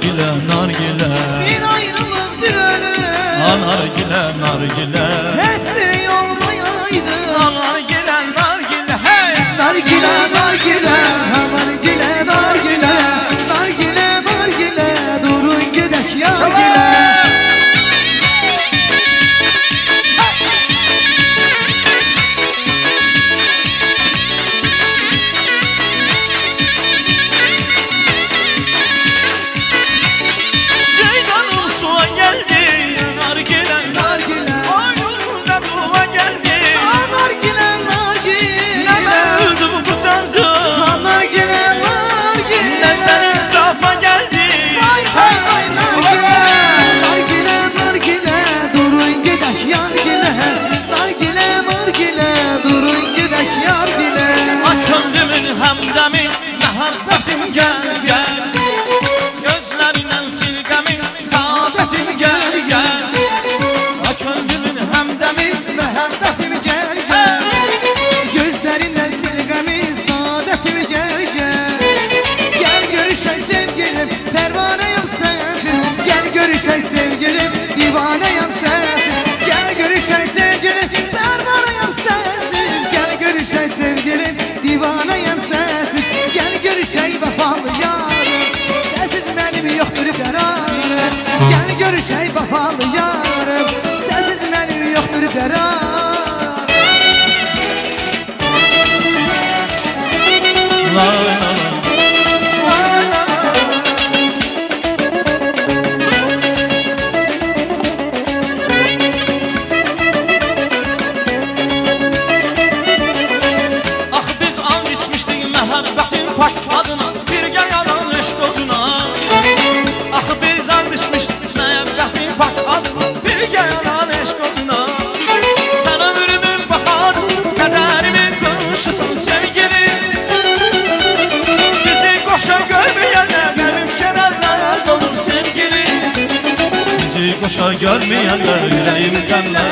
nargile nargile. Bir ayrılık bir ölüm. Nargile nargile. Hiçbiri olmayaydı. Nargile nargile hey. Nargile nargile. Nargile nargile. Nargile nargile. Durun gidek yargile. Muhabbetim gel gel. Gözlerinden sil gemi. Saadetim gel gel. Akındımın hemdemi. Muhabbetim gel gel. Gözlerinden sil gemi. Saadetimi gel gel. Gel görüşen sevgilim. Pervaneyim sensin. Gel görüşen sevgilim. Divaneyim sensin. Gel görüşen sevgilim. Pervaneyim sensin. Gel görüşen sevgilim. Divaneyim sensin. Gel görüşey vefalı yarım. Sensiz benim yoktur kararım. Gel görüşey vefalı yarım. Sensiz benim yoktur kararım. La la la. Muhabbetin pak adına birge yanan eşk oduna. Ah biz andışmıştık muhabbetin pak adına birge yanan eşk oduna. Sen ömrümün baharısın, kaderimin kılışısın sevgilim. Bizi koşa görmeyenler benim kenarlara dolur sevgilim. Bizi koşa görmeyenler yüreğim kenarlara